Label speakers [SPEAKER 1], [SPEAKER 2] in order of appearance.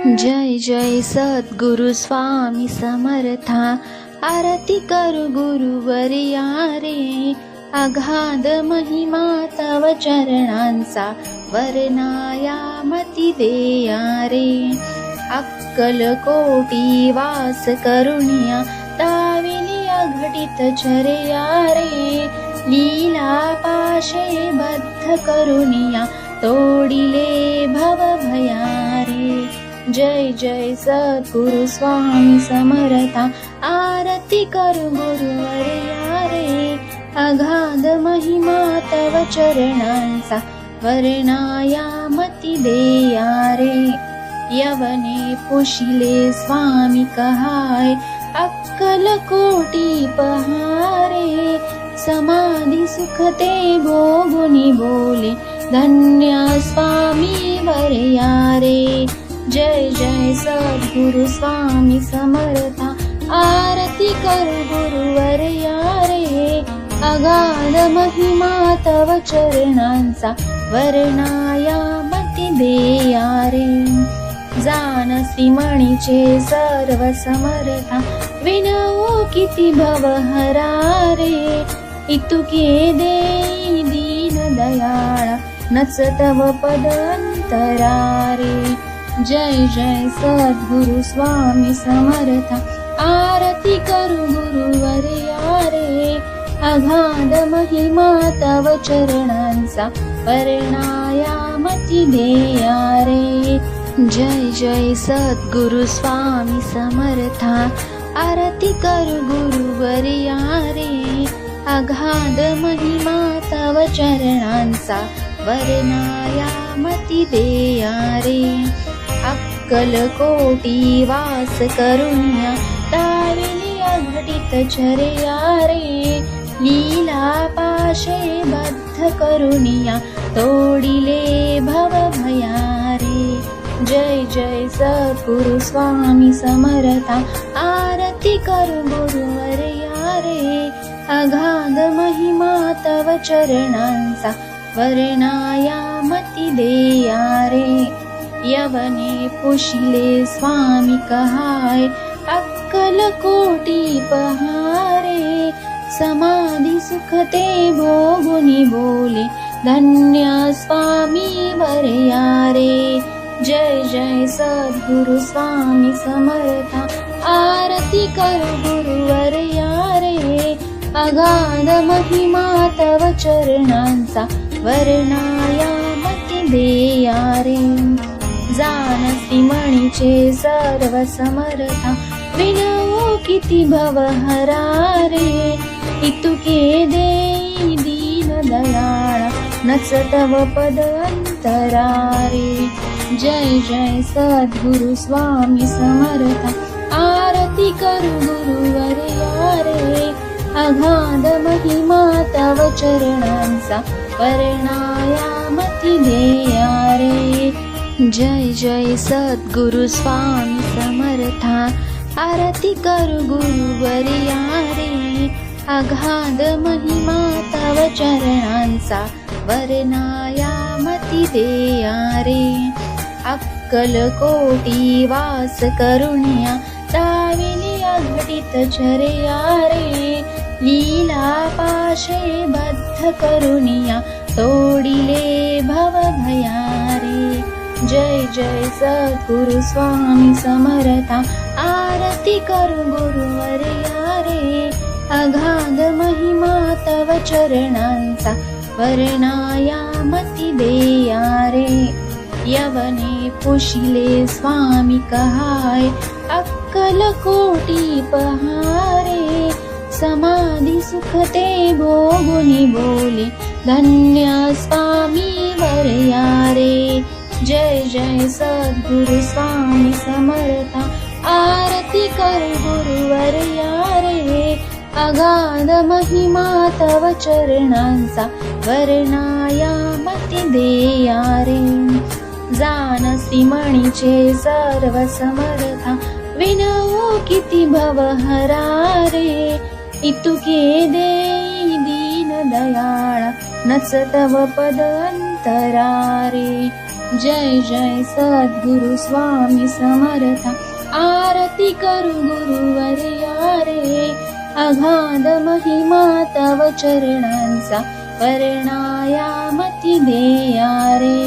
[SPEAKER 1] जय जय सद्गुरु स्वामी समर्था, आरती करू गुरुवर्या रे. अगाध महिमा तव चरणांचा, वर्णाया मती देया रे. अक्कल कोटी वास करुणिया, दाविली अघटित चर्या रे. लीला पाशे बद्ध करुणिया, तोडिले भव भया रे. जय जय सद्गुरु स्वामी समर्था, आरती करू गुरुवर्या रे. अगाध महिमा तव चरणांचा, वर्णाया मती देया रे. यवने पुशिले स्वामी कहाय, अक्कल कोटी पहारे. समाधी सुखते भोगुनी बोले, धन्य स्वामी वर्या रे. जय जय सद्गुरु स्वामी समर्था, आरती करू गुरुवर्या रे. अगाध महिमा तव चरणांचा, वर्णाया मती देया रे. जाणसी मणीचे सर्व समर्था, विनवू किती भवहरा रे. इतुके देई दीन दयाळा, नच तव पद अंतरा रे. जय जय सद्गुरु स्वामी समर्था, आरती करू गुरुवर्या रे. अगाध महिमा तव चरणांचा, वर्णाया मती देया रे. जय जय सद्गुरु स्वामी समर्था, आरती करू गुरुवर्या रे. अगाध महिमा तव चरणांचा, वर्णाया मती देया रे. अक्कल कोटी वास करुण्या, दाविली अघटित चर्या रे. लीला पाशे बद्ध करुणिया, तोडिले भव भया रे. जय जय सद्गुरु स्वामी समर्था, आरती करू गुरुवर्या रे. अगाध महिमा तव चरणांचा, वर्णाया मती देया रे. यवने पुशिले स्वामी कहाय, अक्कल कोटी पहारे. समाधी सुखते भोगुनी बोले, धन्य स्वामी वर्या रे. जय जय सद्गुरु स्वामी समर्था, आरती करू गुरुवर्या रे. अगाध महिमा तव चरणांचा, वर्णाया मती देया रे. जाणसी मणीचे सर्व समर्था, विनवू किती भवहरा रे. इतुके देई दीन दयाळा, नच तव पद अंतरा रे. जय जय सद्गुरु स्वामी समर्था, आरती करू गुरुवर्या रे. अगाध महिमा तव चरणांचा, वर्णाया मती देया रे. जय जय सद्गुरु स्वामी समर्था, आरती करू गुरुवर्या रे. अगाध महिमा तव चरणांचा, वर्णाया मती देया रे. अक्कल कोटी वास करुण्या, दाविली अघटित चर्या रे. लीला पाशे बद्ध करुणिया, तोडिले भव भया रे. जय जय सद्गुरु स्वामी समर्था, आरती करू गुरुवर्या रे. अगाध महिमा तव चरणांचा, वर्णाया मती देया रे. यवने पुशिले स्वामी कहाय, अक्कल कोटी पहारे. समाधी सुखते भोगुनी बोले, धन्य स्वामी वर्या रे. जय जय सद्गुरु स्वामी समर्था, आरती करू गुरुवर्या रे. अगाध महिमा तव चरणांचा, वर्णाया मती देया रे. जाणसी मणीचे सर्व समर्था, विनवू किती भवहरा रे. इतुके देई दीन दयाळा, नच तव पद अंतरा रे. जय जय सद्गुरु स्वामी समर्था आरती करू गुरुवर्या रे अगाध महिमा तव चरणांचा वर्णायामती देया रे